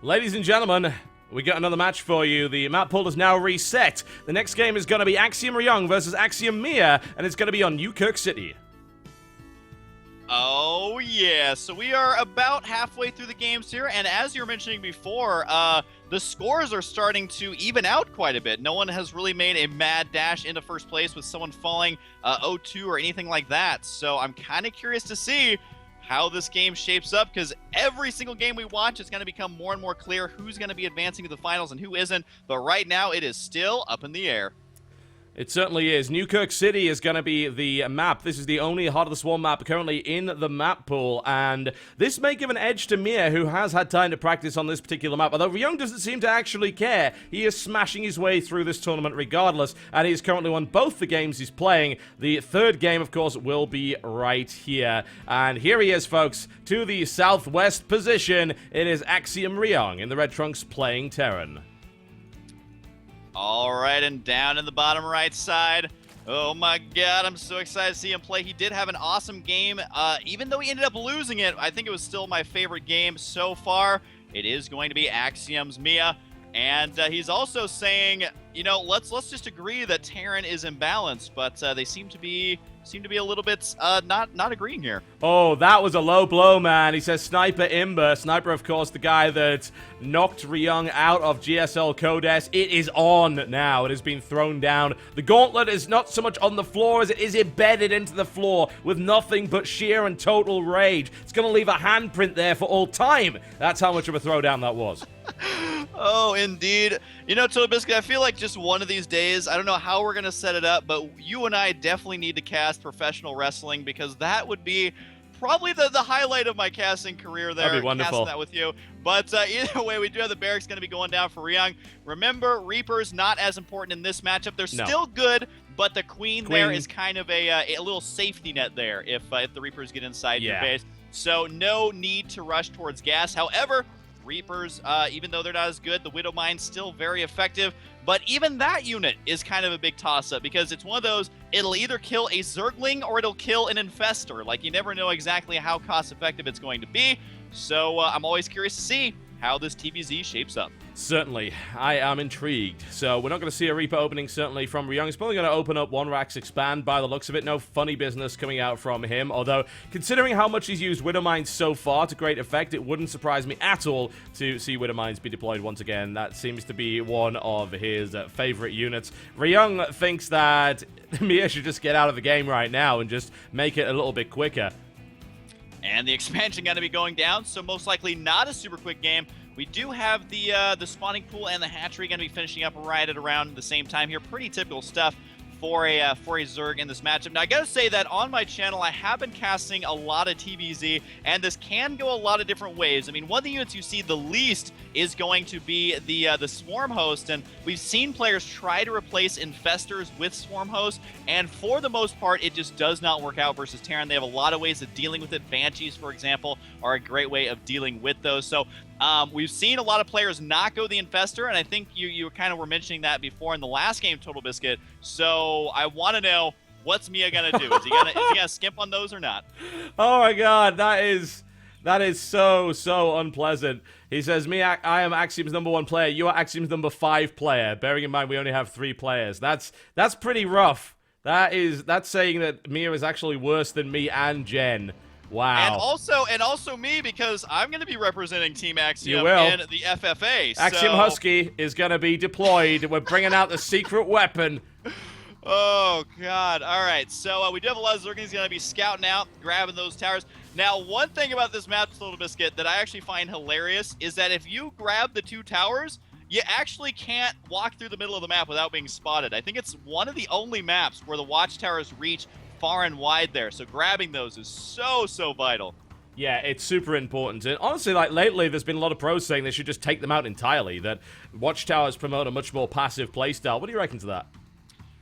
Ladies and gentlemen, we got another match for you. The map pool is now reset. The next game is going to be Ax.Ryung versus Axiom.Miya, and it's going to be on New Kirk City. Oh, yeah. So we are about halfway through the games here, and as you were mentioning before, the scores are starting to even out quite a bit. No one has really made a mad dash into first place with someone falling 0-2 or anything like that. So I'm kind of curious to see how this game shapes up, because every single game we watch is going to become more and more clear who's going to be advancing to the finals and who isn't. But right now, it is still up in the air. It certainly is. New Kirk City is going to be the map. This is the only Heart of the Swarm map currently in the map pool, and this may give an edge to Miya, who has had time to practice on this particular map, although Ryung doesn't seem to actually care. He is smashing his way through this tournament regardless, and he's currently won both the games he's playing. The third game, of course, will be right here. And here he is, folks, to the southwest position. It is Axiom.Ryung in the red trunks playing Terran. All right, and down in the bottom right side. Oh my god, I'm so excited to see him play. He did have an awesome game. Even though he ended up losing it, I think it was still my favorite game so far. It is going to be Axiom's.Miya. And he's also saying, you know, let's just agree that Terran is imbalanced, but they seem to be a little bit not agreeing here. Oh, that was a low blow, man. He says Sniper Imber. Sniper, of course, the guy that knocked Ryung out of GSL Codes. It is on now. It has been thrown down. The gauntlet is not so much on the floor as it is embedded into the floor with nothing but sheer and total rage. It's going to leave a handprint there for all time. That's how much of a throwdown that was. Oh, indeed. You know, TotalBiscuit, I feel like just one of these days, I don't know how we're going to set it up, but you and I definitely need to cast professional wrestling, because that would be probably the highlight of my casting career there. That'd be wonderful. Casting that with you. But either way, we do have the barracks going to be going down for Ryung. Remember, Reaper's not as important in this matchup. They're still good, but the Queen there is kind of a little safety net there if the Reapers get inside your base. So no need to rush towards gas. However, Reapers, even though they're not as good, the Widow Mine's still very effective. But even that unit is kind of a big toss-up, because it's one of those, it'll either kill a Zergling or it'll kill an Infestor. Like, you never know exactly how cost-effective it's going to be. So I'm always curious to see how this TBZ shapes up. Certainly. I am intrigued. So we're not going to see a Reaper opening, certainly, from Ryung. He's probably going to open up one Rax Expand by the looks of it. No funny business coming out from him. Although, considering how much he's used Widow Mines so far to great effect, it wouldn't surprise me at all to see Widow Mines be deployed once again. That seems to be one of his favorite units. Ryung thinks that Miya should just get out of the game right now and just make it a little bit quicker. And the expansion going to be going down, so most likely not a super quick game. We do have the spawning pool and the hatchery going to be finishing up right at around the same time here. Pretty typical stuff for a Zerg in this matchup. Now, I gotta say that on my channel, I have been casting a lot of TBZ, and this can go a lot of different ways. I mean, one of the units you see the least is going to be the Swarm Host, and we've seen players try to replace Infestors with Swarm Hosts, and for the most part, it just does not work out versus Terran. They have a lot of ways of dealing with it. Banshees, for example, are a great way of dealing with those. So we've seen a lot of players not go the Infestor, and I think you kind of were mentioning that before in the last game, TotalBiscuit. So I want to know, what's Miya gonna do? Is he gonna skimp on those or not? Oh my god, that is so unpleasant. He says, I am Axiom's #1 player. You are Axiom's #5 player. Bearing in mind we only have 3 players. That's pretty rough. That's saying that Miya is actually worse than me and Jen. Wow. And also me, because I'm going to be representing Team Axiom in the FFA. Axiom Husky is going to be deployed. We're bringing out the secret weapon. Oh, God. All right. So we do have a lot of Zerglings going to be scouting out, grabbing those towers. Now, one thing about this map, TotalBiscuit, that I actually find hilarious is that if you grab the 2 towers, you actually can't walk through the middle of the map without being spotted. I think it's one of the only maps where the watchtowers reach far and wide there, so grabbing those is so vital. Yeah, it's super important. And honestly, like, lately there's been a lot of pros saying they should just take them out entirely, that watchtowers promote a much more passive playstyle. What do you reckon to that?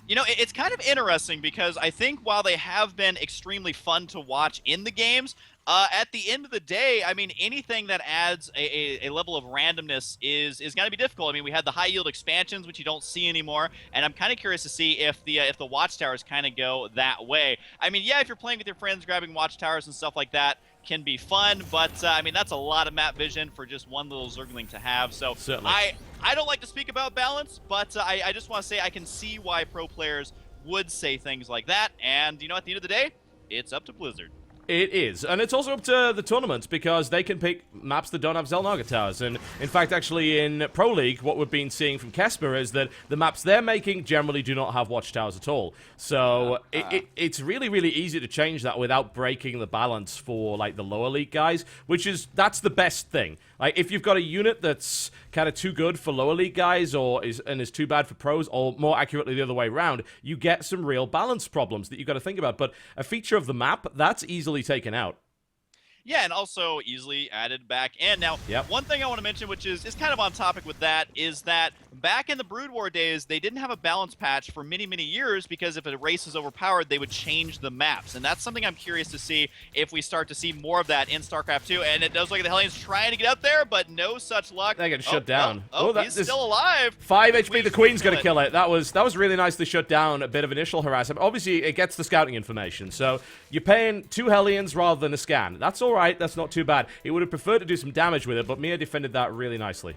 You know, it's kind of interesting because I think while they have been extremely fun to watch in the games, at the end of the day, I mean, anything that adds a level of randomness is going to be difficult. I mean, we had the high yield expansions, which you don't see anymore, and I'm kind of curious to see if the watchtowers kind of go that way. I mean, yeah, if you're playing with your friends, grabbing watchtowers and stuff like that can be fun, but I mean, that's a lot of map vision for just one little Zergling to have. So Certainly. I don't like to speak about balance, but I just want to say I can see why pro players would say things like that. And, you know, at the end of the day, it's up to Blizzard. It is, and it's also up to the tournaments because they can pick maps that don't have Xel'Naga towers. And in fact, actually in Pro League, what we've been seeing from Kesper is that the maps they're making generally do not have watchtowers at all. So it's really, really easy to change that without breaking the balance for like the lower league guys, that's the best thing. Like if you've got a unit that's kind of too good for lower league guys is too bad for pros, or more accurately the other way around, you get some real balance problems that you've got to think about. But a feature of the map that's easily taken out. Yeah, and also easily added back in. Now, one thing I want to mention, which is kind of on topic with that, is that back in the Brood War days, they didn't have a balance patch for many, many years because if a race is overpowered, they would change the maps. And that's something I'm curious to see if we start to see more of that in StarCraft 2. And it does look like the Hellions trying to get up there, but no such luck. They get shut down. He's still alive. 5 HP, the Queen's going to kill it. That was really nicely shut down, a bit of initial harassment. Obviously, it gets the scouting information. So you're paying 2 Hellions rather than a scan. That's all right. That's not too bad. He would have preferred to do some damage with it, but Mia defended that really nicely.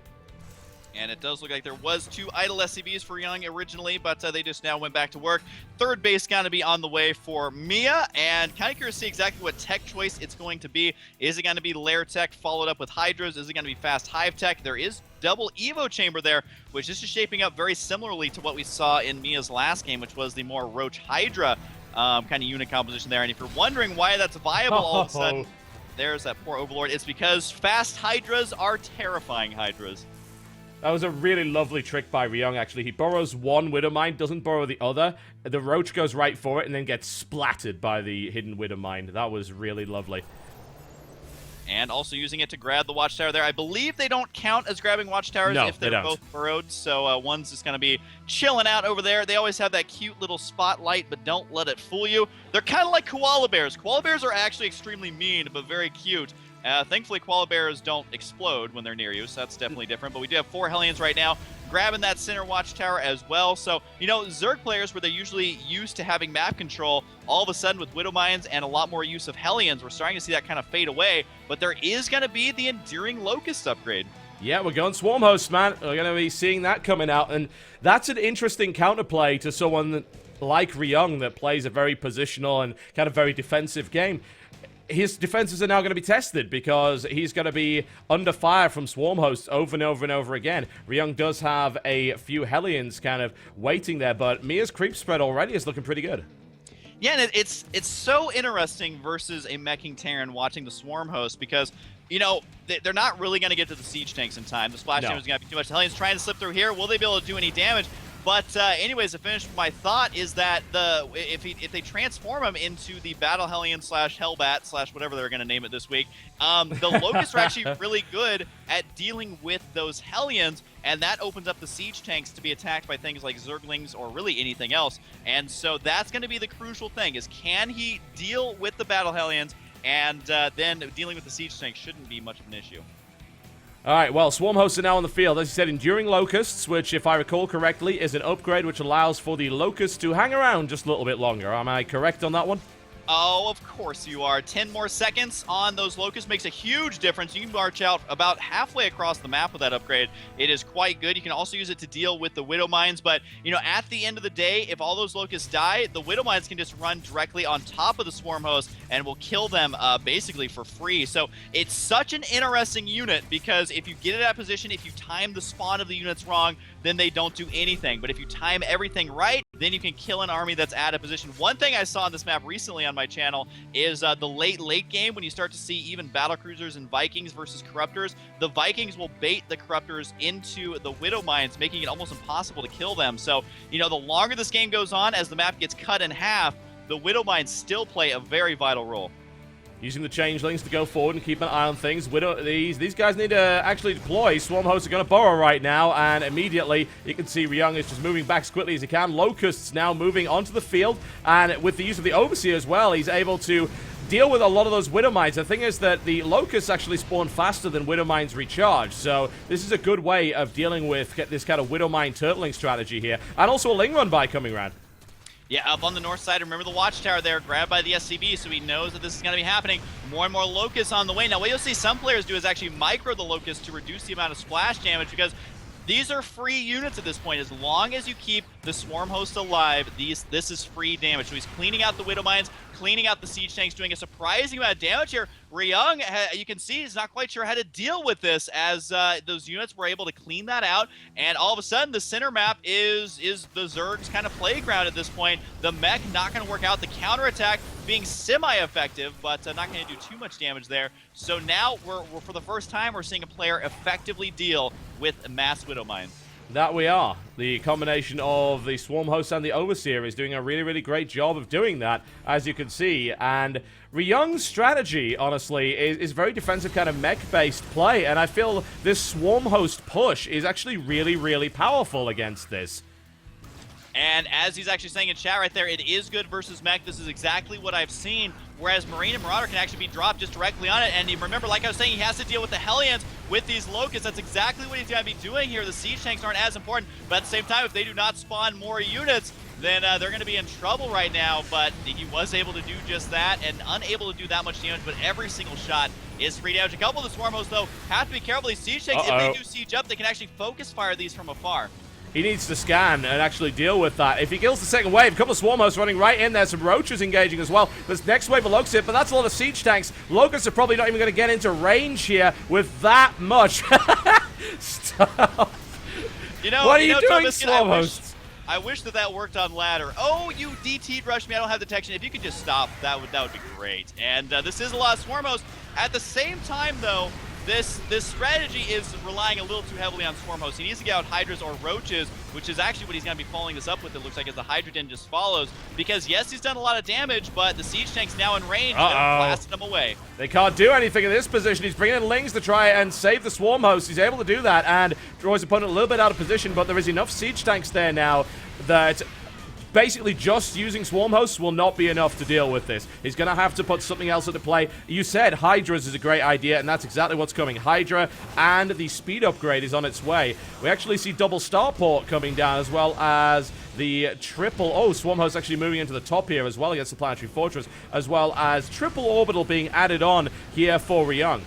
And it does look like there was 2 idle SCVs for Young originally, but they just now went back to work. Third base going to be on the way for Mia, and kind of curious to see exactly what tech choice it's going to be. Is it going to be Lair Tech followed up with Hydras? Is it going to be Fast Hive Tech? There is double Evo Chamber there, which is just shaping up very similarly to what we saw in Mia's last game, which was the more Roach Hydra kind of unit composition there. And if you're wondering why that's viable all of a sudden, there's that poor Overlord. It's because fast Hydras are terrifying Hydras. That was a really lovely trick by Ryung, actually. He borrows one Widowmine, doesn't borrow the other. The Roach goes right for it and then gets splattered by the hidden Widowmine. That was really lovely. And also using it to grab the Watchtower there. I believe they don't count as grabbing Watchtowers if they're both burrowed. So one's just going to be chilling out over there. They always have that cute little spotlight, but don't let it fool you. They're kind of like koala bears. Koala bears are actually extremely mean, but very cute. Thankfully, koala bears don't explode when they're near you, so that's definitely different. But we do have 4 Hellions right now, grabbing that center watchtower as well. So, you know, Zerg players, where they're usually used to having map control, all of a sudden with Widow Mines and a lot more use of Hellions, we're starting to see that kind of fade away. But there is going to be the Enduring Locust upgrade. Yeah, we're going Swarm Host, man. We're going to be seeing that coming out. And that's an interesting counterplay to someone like Ryung that plays a very positional and kind of very defensive game. His defenses are now going to be tested because he's going to be under fire from Swarm Hosts over and over and over again. Ryung does have a few Hellions kind of waiting there, but Mia's creep spread already is looking pretty good. Yeah, and it's so interesting versus a meching Terran watching the Swarm Host because, you know, they're not really going to get to the siege tanks in time. The splash damage is going to be too much. The Hellions trying to slip through here. Will they be able to do any damage? But anyways, to finish my thought is that if they transform him into the Battle Hellion / Hellbat / whatever they're going to name it this week, the Locusts are actually really good at dealing with those Hellions, and that opens up the siege tanks to be attacked by things like Zerglings or really anything else. And so that's going to be the crucial thing, is can he deal with the Battle Hellions, and then dealing with the siege tanks shouldn't be much of an issue. All right, well, Swarm Hosts are now on the field. As you said, Enduring Locusts, which, if I recall correctly, is an upgrade which allows for the Locusts to hang around just a little bit longer. Am I correct on that one? Oh, of course you are. 10 more seconds on those Locusts makes a huge difference. You can march out about halfway across the map with that upgrade. It is quite good. You can also use it to deal with the Widow Mines, but, you know, at the end of the day, if all those Locusts die, the Widow Mines can just run directly on top of the Swarm Host and will kill them basically for free. So it's such an interesting unit because if you get it at position, if you time the spawn of the units wrong, then they don't do anything. But if you time everything right, then you can kill an army that's at a position. One thing I saw on this map recently on my channel is the late game when you start to see even battlecruisers and Vikings versus Corruptors. The Vikings will bait the Corruptors into the Widow Mines, making it almost impossible to kill them. So, you know, the longer this game goes on, as the map gets cut in half, the Widow Mines still play a very vital role. Using the changelings to go forward and keep an eye on things. These guys need to actually deploy. Swarm hosts are going to burrow right now, and immediately you can see Ryung is just moving back as quickly as he can. Locusts now moving onto the field, and with the use of the Overseer as well, he's able to deal with a lot of those Widow Mines. The thing is that the Locusts actually spawn faster than Widow Mines recharge, so this is a good way of dealing with this kind of Widow Mine turtling strategy here. And also a Ling Run by coming around. Yeah, up on the north side, remember the watchtower there, grabbed by the SCV, so he knows that this is going to be happening. More and more Locusts on the way. Now, what you'll see some players do is actually micro the Locusts to reduce the amount of splash damage, because these are free units at this point. As long as you keep the Swarm Host alive, this is free damage. So he's cleaning out the Widow Mines, cleaning out the Siege Tanks, doing a surprising amount of damage here. Ryung, you can see, he's not quite sure how to deal with this, as those units were able to clean that out. And all of a sudden, the center map is the Zerg's kind of playground at this point. The mech not going to work out. The counterattack being semi-effective, but not going to do too much damage there. So now, we're for the first time, we're seeing a player effectively deal with mass Widow Mines. That we are. The combination of the Swarm Host and the Overseer is doing a really, really great job of doing that, as you can see. And Ryung's strategy, honestly, is very defensive kind of mech-based play, and I feel this Swarm Host push is actually really, really powerful against this. And as he's actually saying in chat right there, it is good versus mech. This is exactly what I've seen. Whereas Marine and Marauder can actually be dropped just directly on it. And remember, like I was saying, he has to deal with the Hellions with these Locusts. That's exactly what he's going to be doing here. The Siege Tanks aren't as important. But at the same time, if they do not spawn more units, then they're going to be in trouble right now. But he was able to do just that and unable to do that much damage. But every single shot is free damage. A couple of the Swarm Hosts, though, have to be careful. These Siege Tanks, if they do siege up, they can actually focus fire these from afar. He needs to scan and actually deal with that. If he kills the second wave, a couple of Swarm Hosts running right in there, some Roaches engaging as well. This next wave of Locusts hit, but that's a lot of Siege Tanks. Locusts are probably not even going to get into range here with that much. Stop. What are you doing, Swarm Hosts? I wish that worked on ladder. Oh, you DT'd Rush me. I don't have detection. If you could just stop, that would be great. And this is a lot of Swarm Hosts. At the same time, though, this strategy is relying a little too heavily on Swarm Hosts. He needs to get out Hydras or Roaches, which is actually what he's going to be following this up with, it looks like, as the Hydra Den just follows. Because, yes, he's done a lot of damage, but the Siege Tank's now in range. They're blasting him away. They can't do anything in this position. He's bringing in Lings to try and save the Swarm Host. He's able to do that and draws his opponent a little bit out of position, but there is enough Siege Tanks there now that basically just using Swarm Hosts will not be enough to deal with this. He's going to have to put something else into play. You said Hydras is a great idea, and that's exactly what's coming. Hydra and the speed upgrade is on its way. We actually see double starport coming down, as well as the triple... Oh, Swarm Host actually moving into the top here as well against the Planetary Fortress, as well as triple orbital being added on here for Ryung.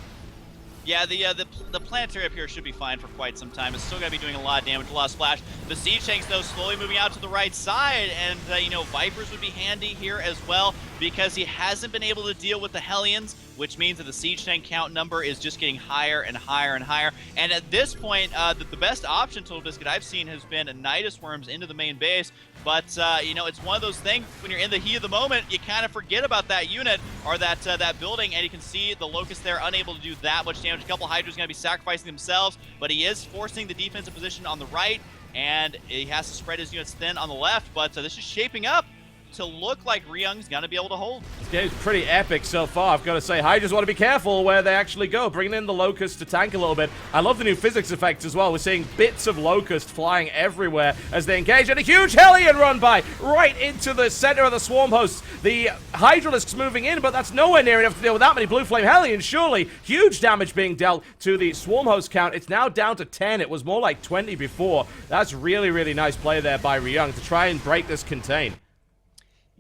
Yeah, the planetary up here should be fine for quite some time. It's still going to be doing a lot of damage, a lot of splash. The Siege Tanks, though, slowly moving out to the right side, and, Vipers would be handy here as well, because he hasn't been able to deal with the Hellions, which means that the Siege Tank count number is just getting higher and higher and higher. And at this point, the best option, TotalBiscuit, I've seen has been Nidus Worms into the main base. But, it's one of those things, when you're in the heat of the moment, you kind of forget about that unit or that building, and you can see the Locust there unable to do that much damage. A couple Hydras going to be sacrificing themselves, but he is forcing the defensive position on the right, and he has to spread his units thin on the left. But this is shaping up to look like Ryung's going to be able to hold. This game's pretty epic so far, I've got to say. Hydras want to be careful where they actually go, bringing in the Locust to tank a little bit. I love the new physics effects as well. We're seeing bits of Locust flying everywhere as they engage, and a huge Hellion run by right into the center of the Swarm Hosts. The Hydralisk's moving in, but that's nowhere near enough to deal with that many Blue Flame Hellions, surely. Huge damage being dealt to the Swarm Host count. It's now down to 10. It was more like 20 before. That's really, really nice play there by Ryung to try and break this contain.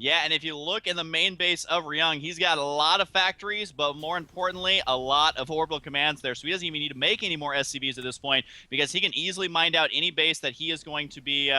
Yeah, and if you look in the main base of Ryung, he's got a lot of factories, but more importantly, a lot of orbital commands there. So he doesn't even need to make any more SCVs at this point, because he can easily mind out any base that he is going to be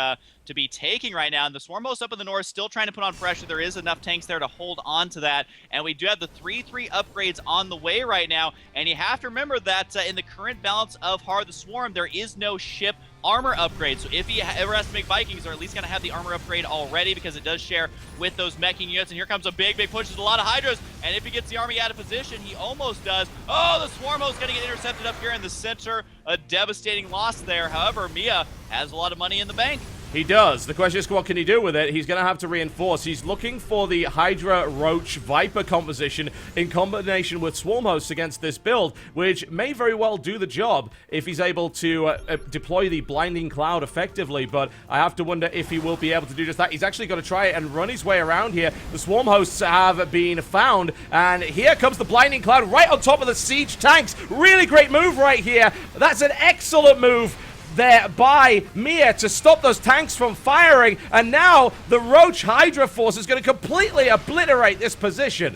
taking right now. And the Swarm Host up in the north still trying to put on pressure. There is enough tanks there to hold on to that. And we do have the 3-3 upgrades on the way right now. And you have to remember that in the current balance of Heart of the Swarm, there is no ship armor upgrade. So if he ever has to make Vikings, they're at least going to have the armor upgrade already, because it does share with those meching units. And here comes a big push. There's a lot of Hydras, and if he gets the army out of position, he almost does. Oh, the Swarm Host going to get intercepted up here in the center. A devastating loss there. However, Miya has a lot of money in the bank. He does. The question is, what can he do with it? He's going to have to reinforce. He's looking for the Hydra, Roach, Viper composition in combination with Swarm Hosts against this build, which may very well do the job if he's able to deploy the Blinding Cloud effectively, but I have to wonder if he will be able to do just that. He's actually going to try and run his way around here. The Swarm Hosts have been found, and here comes the Blinding Cloud right on top of the Siege tanks. Really great move right here. That's an excellent move there by Miya to stop those tanks from firing, and now the Roach Hydra force is going to completely obliterate this position.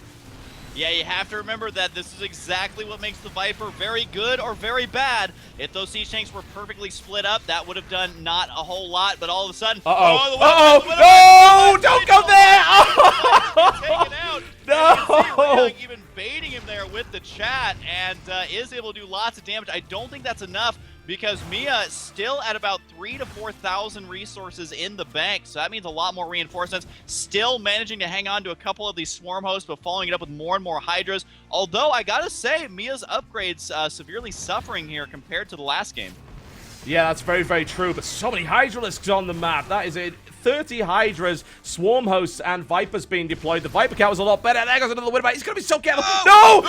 Yeah, you have to remember that this is exactly what makes the Viper very good or very bad. If those siege tanks were perfectly split up, that would have done not a whole lot, but all of a sudden... No! Don't go there! Taken out. No! Even baiting him there with the chat, and is able to do lots of damage. I don't think that's enough, because Miya is still at about 3,000 to 4,000 resources in the bank, so that means a lot more reinforcements. Still managing to hang on to a couple of these Swarm Hosts, but following it up with more and more Hydras. Although, I gotta say, Mia's upgrades severely suffering here compared to the last game. Yeah, that's very, very true, but so many Hydralisks on the map. That is it. 30 Hydras, Swarm Hosts, and Vipers being deployed. The Viper count was a lot better. There goes another Widowmaker. He's going to be so careful. No!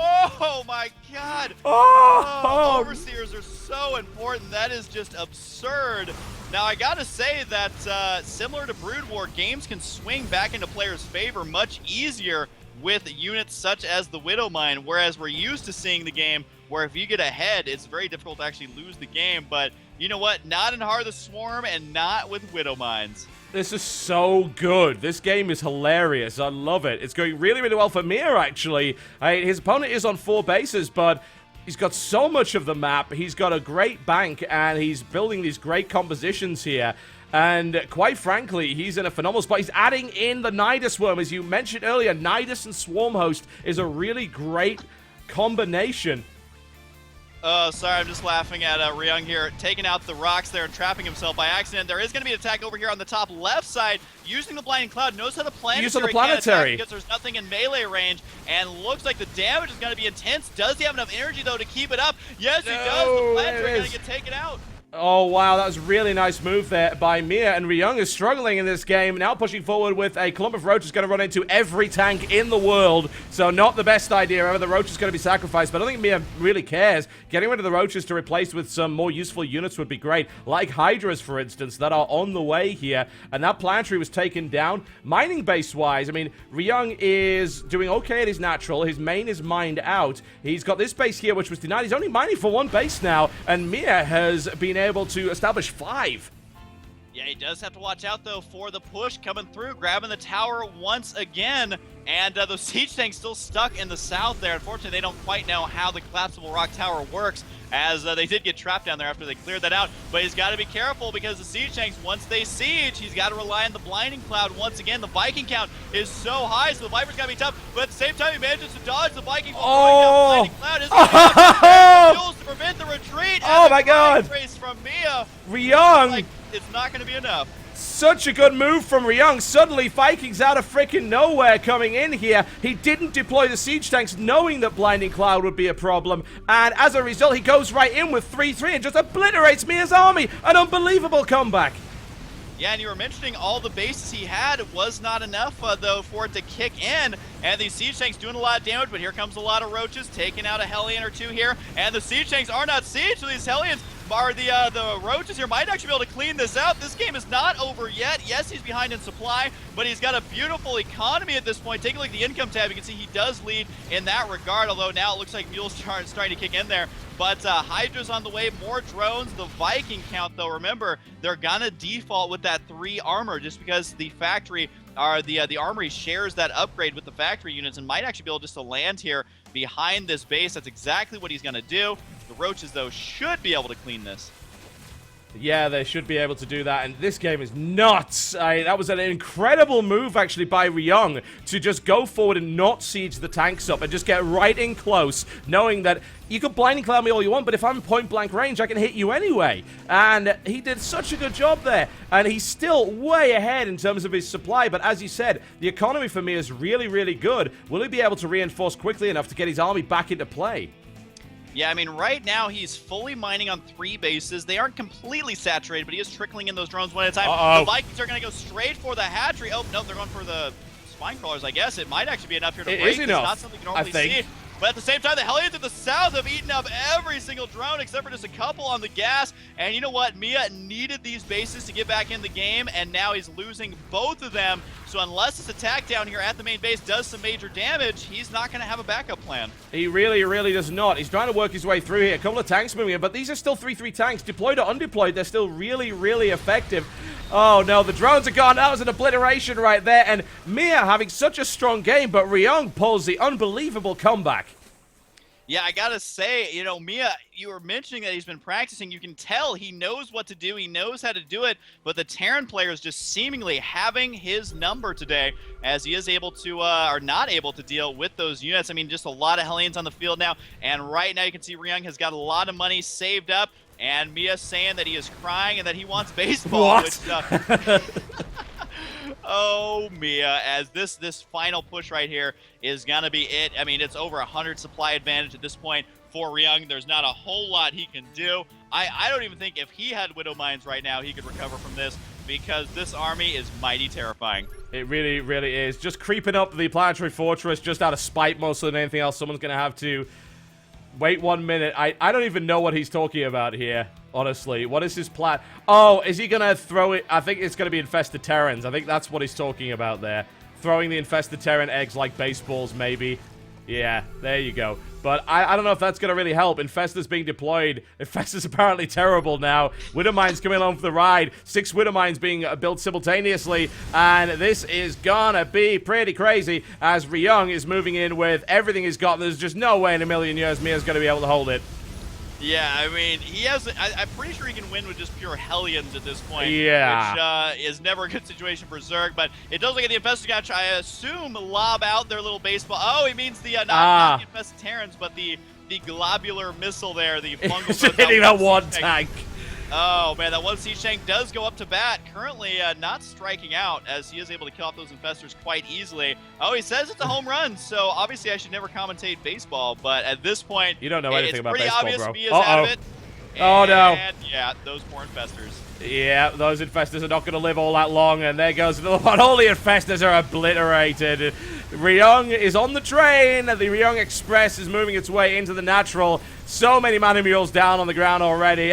Oh my god! Overseers are so important. That is just absurd. Now, I gotta say that similar to Brood War, games can swing back into players' favor much easier with units such as the Widow Mine, whereas we're used to seeing the game where if you get ahead, it's very difficult to actually lose the game. But you know what? Not in Heart of the Swarm and not with Widow Mines. This is so good. This game is hilarious. I love it. It's going really, really well for Miya, actually. His opponent is on 4 bases, but he's got so much of the map. He's got a great bank, and he's building these great compositions here. And quite frankly, he's in a phenomenal spot. He's adding in the Nidus Worm. As you mentioned earlier, Nidus and Swarm Host is a really great combination. Oh, sorry, I'm just laughing at Ryung here, taking out the rocks there and trapping himself by accident. There is going to be an attack over here on the top left side, using the Blinding Cloud. Notice how the Planetary can't attack because there's nothing in melee range, and looks like the damage is going to be intense. Does he have enough energy, though, to keep it up? Yes, he does. The Planetary going to get taken out. Oh, wow, that was a really nice move there by Miya, and Ryung is struggling in this game, now pushing forward with a clump of roaches going to run into every tank in the world, so not the best idea. However, the roach is going to be sacrificed, but I don't think Miya really cares. Getting rid of the roaches to replace with some more useful units would be great, like Hydras, for instance, that are on the way here, and that Planetary was taken down. Mining base-wise, I mean, Ryung is doing okay at his natural. His main is mined out. He's got this base here, which was denied. He's only mining for 1 base now, and Miya has been able to establish 5. Yeah, he does have to watch out, though, for the push coming through, grabbing the tower once again. And those siege tanks still stuck in the south there. Unfortunately, they don't quite know how the collapsible rock tower works, as they did get trapped down there after they cleared that out. But he's got to be careful, because the siege tanks, once they siege, he's got to rely on the Blinding Cloud once again. The Viking count is so high, so the Viper's got to be tough. But at the same time, he manages to dodge the Viking. Blinding Cloud is to prevent the retreat. Oh my god! Race from Miya. Ryung! Like, it's not going to be enough. Such a good move from Ryung. Suddenly, Vikings out of freaking nowhere coming in here. He didn't deploy the siege tanks knowing that Blinding Cloud would be a problem. And as a result, he goes right in with 3-3 and just obliterates Miya's army. An unbelievable comeback. Yeah, and you were mentioning all the bases he had was not enough, though, for it to kick in. And these siege tanks doing a lot of damage, but here comes a lot of roaches, taking out a Hellion or 2 here. And the siege tanks are not siege, so these Hellions are the roaches here might actually be able to clean this out. This game is not over yet. Yes, he's behind in supply, but he's got a beautiful economy at this point. Take a look at the income tab. You can see he does lead in that regard, although now it looks like Mule's starting to kick in there. But Hydra's on the way, more drones. The Viking count, though, remember, they're gonna default with that 3 armor just because the factory, the armory shares that upgrade with the factory units and might actually be able just to land here behind this base. That's exactly what he's gonna do. The roaches, though, should be able to clean this. Yeah, they should be able to do that, and this game is nuts. That was an incredible move, actually, by Ryung to just go forward and not siege the tanks up and just get right in close, knowing that you could Blinding Cloud me all you want, but if I'm point-blank range, I can hit you anyway. And he did such a good job there, and he's still way ahead in terms of his supply, but as you said, the economy for me is really, really good. Will he be able to reinforce quickly enough to get his army back into play? Yeah, I mean, right now he's fully mining on 3 bases. They aren't completely saturated, but he is trickling in those drones one at a time. The Vikings are going to go straight for the hatchery. Oh, no, they're going for the spine crawlers, I guess. It might actually be enough here to break. It is enough, not something you normally see. But at the same time, the Hellions in the south have eaten up every single drone except for just a couple on the gas. And you know what? Miya needed these bases to get back in the game, and now he's losing both of them. So unless this attack down here at the main base does some major damage, he's not going to have a backup plan. He really, really does not. He's trying to work his way through here. A couple of tanks moving in, but these are still 3-3 tanks. Deployed or undeployed, they're still really, really effective. Oh, no, the drones are gone. That was an obliteration right there. And Miya having such a strong game, but Ryung pulls the unbelievable comeback. Yeah, I gotta say, you know, Miya, you were mentioning that he's been practicing. You can tell he knows what to do. He knows how to do it. But the Terran player is just seemingly having his number today as he is able to, or not able to deal with those units. I mean, just a lot of Hellions on the field now. And right now you can see Ryung has got a lot of money saved up. And Mia's saying that he is crying and that he wants baseball. What? Oh, Miya, as this final push right here is going to be it. I mean, it's over 100 supply advantage at this point for Ryung. There's not a whole lot he can do. I don't even think if he had Widow Mines right now, he could recover from this because this army is mighty terrifying. It really, really is. Just creeping up the planetary fortress just out of spite more so than anything else. Someone's going to have to wait 1 minute. I don't even know what he's talking about here. Honestly, what is his plan? Oh, is he going to throw it? I think it's going to be infested Terrans. I think that's what he's talking about there. Throwing the infested Terran eggs like baseballs, maybe. Yeah, there you go. But I don't know if that's going to really help. Infesta's being deployed. Infesta's apparently terrible now. Widow Mines coming along for the ride. 6 Widow Mines being built simultaneously. And this is going to be pretty crazy as Ryung is moving in with everything he's got. There's just no way in a million years Mia's going to be able to hold it. Yeah, I mean, he has. I'm pretty sure he can win with just pure Hellions at this point. Yeah. Which is never a good situation for Zerg, but it does look like the Infested guy try, I assume, lob out their little baseball. Oh, he means the, not the Infested Terrans, but the globular missile there, the fungal. Hitting that one tank. Oh, man, that one siege tank does go up to bat. Currently not striking out as he is able to kill off those infestors quite easily. Oh, he says it's a home run, so obviously I should never commentate baseball, but at this point, you don't know anything about baseball, bro. It's pretty obvious Mia's out of it. Oh, no. And, yeah, those poor infestors. Yeah, those infestors are not going to live all that long, and there goes another one. All the infestors are obliterated. Ryung is on the train. The Ryung Express is moving its way into the natural. So many mana mules down on the ground already.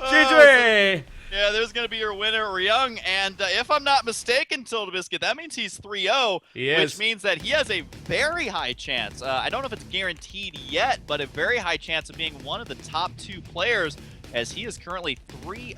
GG! Yeah, there's going to be your winner, Ryung, and if I'm not mistaken, TotalBiscuit, that means he's 3-0, which means that he has a very high chance. I don't know if it's guaranteed yet, but a very high chance of being one of the top 2 players, as he is currently 3-0.